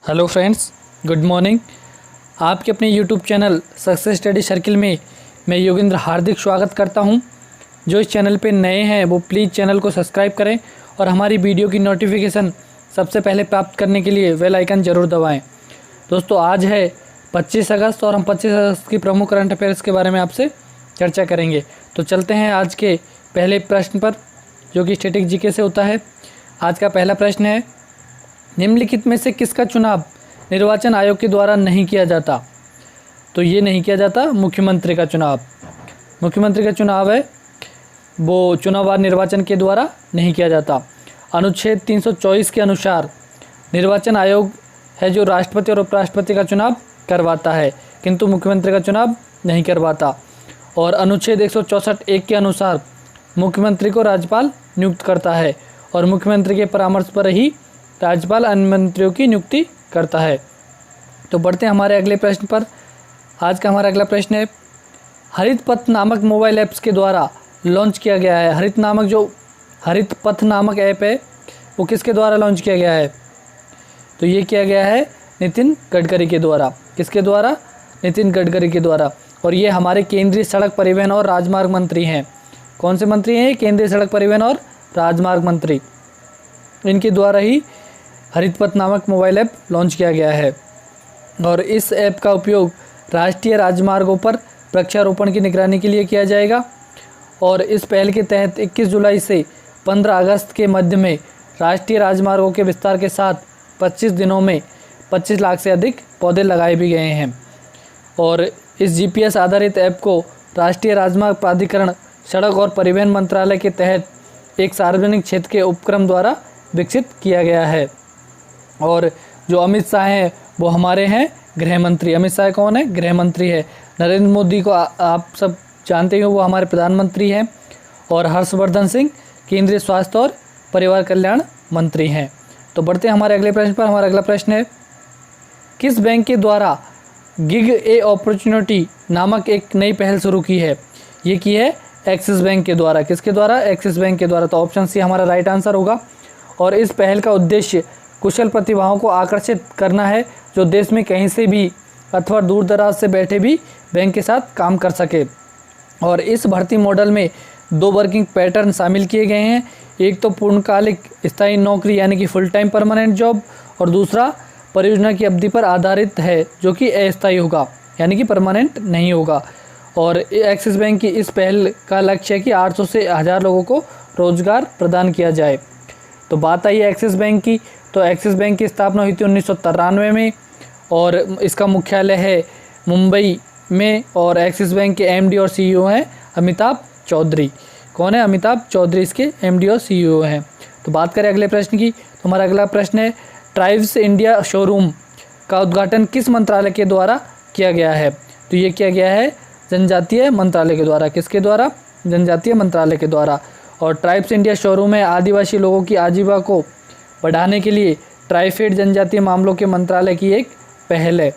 Hello friends, good morning. आपके अपने YouTube channel success study circle में मैं योगेंद्र हार्दिक स्वागत करता हूं। जो इस चैनल पे नए हैं वो प्लीज़ चैनल को सब्सक्राइब करें और हमारी वीडियो की नोटिफिकेशन सबसे पहले प्राप्त करने के लिए बेल आइकन ज़रूर दबाएं। दोस्तों, आज है 25 अगस्त और हम 25 अगस्त की प्रमुख करंट अफेयर्स के बारे में आपसे चर्चा करेंगे। तो चलते हैं आज के पहले प्रश्न पर, जो कि स्टैटिक जीके से होता है। आज का पहला प्रश्न है, निम्नलिखित में से किसका चुनाव निर्वाचन आयोग के द्वारा नहीं किया जाता? तो ये नहीं किया जाता मुख्यमंत्री का चुनाव। मुख्यमंत्री का चुनाव है वो चुनाव आयोग निर्वाचन के द्वारा नहीं किया जाता। अनुच्छेद 324 के अनुसार निर्वाचन आयोग है जो राष्ट्रपति और उपराष्ट्रपति का चुनाव करवाता है, किंतु मुख्यमंत्री का चुनाव नहीं करवाता। और अनुच्छेद 164(1) के अनुसार मुख्यमंत्री को राज्यपाल नियुक्त करता है और मुख्यमंत्री के परामर्श पर ही राज्यपाल अन्य मंत्रियों की नियुक्ति करता है। तो बढ़ते हैं हमारे अगले प्रश्न पर। आज का हमारा अगला प्रश्न है, हरित पथ नामक मोबाइल ऐप्स के द्वारा लॉन्च किया गया है। हरित पथ नामक ऐप है वो किसके द्वारा लॉन्च किया गया है? तो ये किया गया है नितिन गडकरी के द्वारा। किसके द्वारा? नितिन गडकरी के द्वारा। और ये हमारे केंद्रीय सड़क परिवहन और राजमार्ग मंत्री हैं। कौन से मंत्री हैं? केंद्रीय सड़क परिवहन और राजमार्ग मंत्री। इनके द्वारा ही हरित पथ नामक मोबाइल ऐप लॉन्च किया गया है। और इस ऐप का उपयोग राष्ट्रीय राजमार्गों पर वृक्षारोपण की निगरानी के लिए किया जाएगा। और इस पहल के तहत 21 जुलाई से 15 अगस्त के मध्य में राष्ट्रीय राजमार्गों के विस्तार के साथ 25 दिनों में 25 लाख से अधिक पौधे लगाए भी गए हैं। और इस जीपीएस आधारित ऐप को राष्ट्रीय राजमार्ग प्राधिकरण, सड़क और परिवहन मंत्रालय के तहत एक सार्वजनिक क्षेत्र के उपक्रम द्वारा विकसित किया गया है। और जो अमित शाह हैं वो हमारे हैं गृह मंत्री। अमित शाह कौन है? गृह मंत्री है। नरेंद्र मोदी को आप सब जानते हो, वो हमारे प्रधानमंत्री हैं। और हर्षवर्धन सिंह केंद्रीय स्वास्थ्य और परिवार कल्याण मंत्री हैं। तो बढ़ते हैं हमारे अगले प्रश्न पर। हमारा अगला प्रश्न है, किस बैंक के द्वारा गिग ए अपॉर्चुनिटी नामक एक नई पहल शुरू की है? ये की है एक्सिस बैंक के द्वारा। किसके द्वारा? एक्सिस बैंक के द्वारा। तो ऑप्शन सी हमारा राइट आंसर होगा। और इस पहल का उद्देश्य कुशल प्रतिभाओं को आकर्षित करना है जो देश में कहीं से भी अथवा दूर दराज से बैठे भी बैंक के साथ काम कर सके। और इस भर्ती मॉडल में 2 वर्किंग पैटर्न शामिल किए गए हैं। एक तो पूर्णकालिक स्थायी नौकरी यानी कि फुल टाइम परमानेंट जॉब, और दूसरा परियोजना की अवधि पर आधारित है जो कि अस्थायी होगा यानी कि परमानेंट नहीं होगा। और एक्सिस बैंक की इस पहल का लक्ष्य है कि 800 से 1000 लोगों को रोजगार प्रदान किया जाए। तो बात आई है एक्सिस बैंक की। तो एक्सिस बैंक की स्थापना हुई थी 1993 में और इसका मुख्यालय है मुंबई में। और एक्सिस बैंक के एमडी और सीईओ हैं अमिताभ चौधरी। कौन है? अमिताभ चौधरी इसके एमडी और सीईओ हैं। तो बात करें अगले प्रश्न की। तो हमारा अगला प्रश्न है, ट्राइब्स इंडिया शोरूम का उद्घाटन किस मंत्रालय के द्वारा किया गया है? तो ये किया गया है जनजातीय मंत्रालय के द्वारा। किसके द्वारा? जनजातीय मंत्रालय के द्वारा। और ट्राइब्स इंडिया शोरूम है आदिवासी लोगों की आजीविका को बढ़ाने के लिए ट्राइफेड जनजातीय मामलों के मंत्रालय की एक पहल है।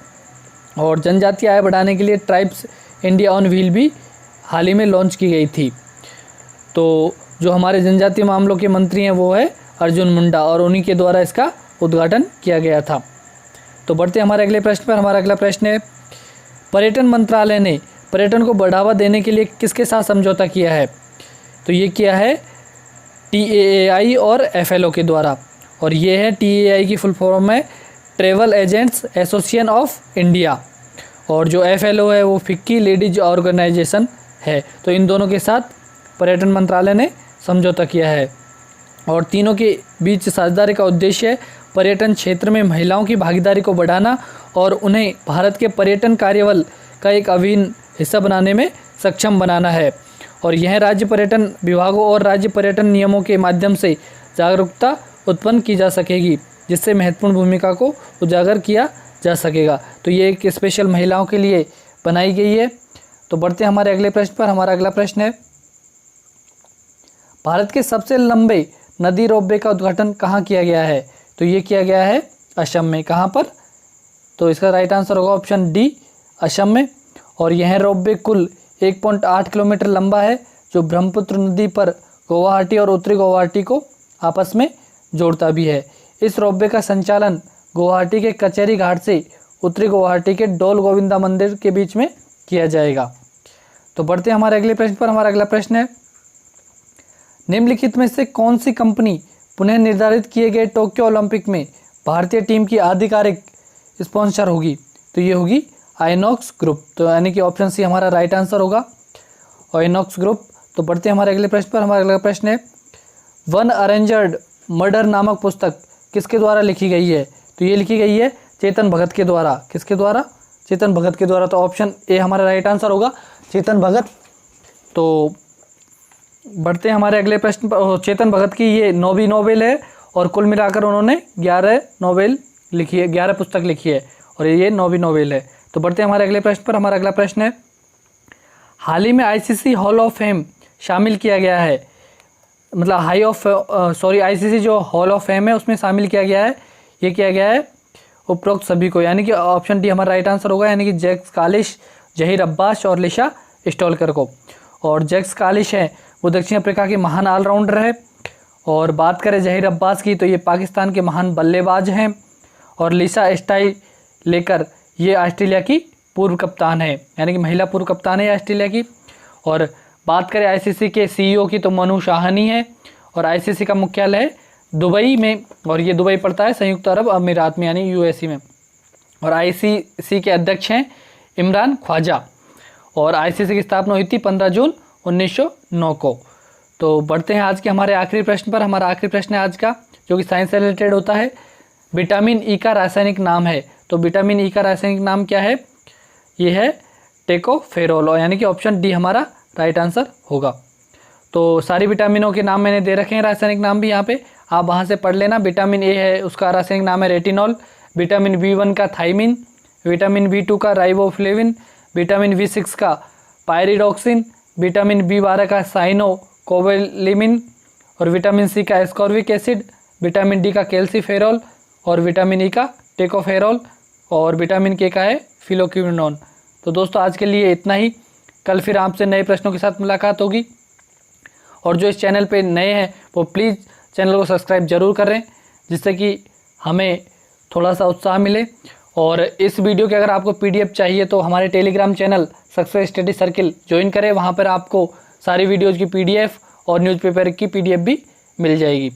और जनजातीय आय बढ़ाने के लिए ट्राइब्स इंडिया ऑन व्हील भी हाल ही में लॉन्च की गई थी। तो जो हमारे जनजातीय मामलों के मंत्री हैं वो है अर्जुन मुंडा, और उन्हीं के द्वारा इसका उद्घाटन किया गया था। तो बढ़ते हमारे अगले प्रश्न पर। हमारा अगला प्रश्न है, पर्यटन मंत्रालय ने पर्यटन को बढ़ावा देने के लिए किसके साथ समझौता किया है? तो ये किया है TAAI और FLO के द्वारा। और ये है TAAI की फुल फॉर्म है travel agents association of India, और जो FLO है वो फिक्की लेडीज ऑर्गेनाइजेशन है। तो इन दोनों के साथ पर्यटन मंत्रालय ने समझौता किया है। और तीनों के बीच साझेदारी का उद्देश्य है पर्यटन क्षेत्र में महिलाओं की भागीदारी को बढ़ाना और उन्हें भारत के पर्यटन कार्यबल का एक अभिन्न हिस्सा बनाने में सक्षम बनाना है। और यह राज्य पर्यटन विभागों और राज्य पर्यटन नियमों के माध्यम से जागरूकता उत्पन्न की जा सकेगी, जिससे महत्वपूर्ण भूमिका को उजागर किया जा सकेगा। तो ये एक स्पेशल महिलाओं के लिए बनाई गई है। तो बढ़ते हैं हमारे अगले प्रश्न पर। हमारा अगला प्रश्न है, भारत के सबसे लंबे नदी रोपवे का उद्घाटन कहाँ किया गया है? तो ये किया गया है असम में। कहाँ पर? तो इसका राइट आंसर होगा ऑप्शन डी, असम में। और यह रोपवे कुल 1.8 किलोमीटर लंबा है जो ब्रह्मपुत्र नदी पर गुवाहाटी और उत्तरी गुवाहाटी को आपस में जोड़ता भी है। इस रोपवे का संचालन गुवाहाटी के कचहरी घाट से उत्तरी गुवाहाटी के डोल गोविंदा मंदिर के बीच में किया जाएगा। तो बढ़ते हैं हमारे अगले प्रश्न पर। हमारा अगला प्रश्न है, निम्नलिखित में से कौन सी कंपनी पुनः निर्धारित किए गए टोक्यो ओलंपिक में भारतीय टीम की आधिकारिक स्पॉन्सर होगी? तो ये होगी आइनॉक्स ग्रुप। तो यानी कि ऑप्शन सी हमारा राइट आंसर होगा, आइनॉक्स ग्रुप। तो बढ़ते हैं हमारे अगले प्रश्न पर। हमारा अगला प्रश्न है, वन अरेंजर्ड मर्डर नामक पुस्तक किसके द्वारा लिखी गई है? तो ये लिखी गई है चेतन भगत के द्वारा। किसके द्वारा? चेतन भगत के द्वारा। तो ऑप्शन ए हमारा राइट आंसर होगा, चेतन भगत। तो बढ़ते हैं हमारे अगले प्रश्न पर। चेतन भगत की ये 9वीं नोवेल है और कुल मिलाकर उन्होंने 11 नोवेल लिखी है, 11 पुस्तक लिखी है और ये 9वीं नोवेल है। तो बढ़ते हैं हमारे अगले प्रश्न पर। हमारा अगला प्रश्न है, हाल ही में आईसीसी हॉल ऑफ फेम शामिल किया गया है, मतलब आईसीसी जो हॉल ऑफ फेम है उसमें शामिल किया गया है। ये किया गया है उपरोक्त सभी को, यानी कि ऑप्शन डी हमारा राइट आंसर होगा, यानी कि जैक्स कालिश, जहीर अब्बास और लिशा स्टोलकर को। और जैक्स कालिश है वो दक्षिण अफ्रीका के महान ऑलराउंडर है, और बात करें जहीर अब्बास की तो ये पाकिस्तान के महान बल्लेबाज हैं, और लिशा स्टाइलेकर ये ऑस्ट्रेलिया की पूर्व कप्तान है, यानी कि महिला पूर्व कप्तान है ऑस्ट्रेलिया की। और बात करें आईसीसी के सीईओ की तो मनु शाहानी है, और आईसीसी का मुख्यालय है दुबई में, और ये दुबई पड़ता है संयुक्त अरब अमीरात में, यानी यूएई में। और आईसीसी के अध्यक्ष हैं इमरान ख्वाजा, और आईसीसी की स्थापना हुई थी 15 जून 1909 को। तो बढ़ते हैं आज के हमारे आखिरी प्रश्न पर। हमारा आखिरी प्रश्न है आज का, जो कि साइंस से रिलेटेड होता है। विटामिन ई का रासायनिक नाम है। तो विटामिन ई का रासायनिक नाम क्या है? ये है टेकोफेरोल, यानी कि ऑप्शन डी हमारा राइट आंसर होगा। तो सारी विटामिनों के नाम मैंने दे रखे हैं, रासायनिक नाम भी यहाँ पे, आप वहाँ से पढ़ लेना। विटामिन ए है उसका रासायनिक नाम है रेटिनॉल, विटामिन बी1 का थाइमिन, विटामिन बी2 का राइबोफ्लेविन, विटामिन बी6 का पायरिडॉक्सिन, विटामिन बी12 का साइनोकोबालामिन, और विटामिन सी का एस्कॉर्बिक एसिड, विटामिन डी का कैल्सीफेरॉल, और विटामिन ई का टेकोफेरॉल, और विटामिन के का है फिलोक्विनोन। तो दोस्तों आज के लिए इतना ही, कल फिर आपसे नए प्रश्नों के साथ मुलाकात होगी। और जो इस चैनल पे नए हैं वो प्लीज़ चैनल को सब्सक्राइब जरूर करें, जिससे कि हमें थोड़ा सा उत्साह मिले। और इस वीडियो के अगर आपको पीडीएफ चाहिए तो हमारे Telegram channel success study circle join करें, वहाँ पर आपको सारी वीडियोज़ की पीडीएफ और न्यूज़पेपर की पीडीएफ भी मिल जाएगी।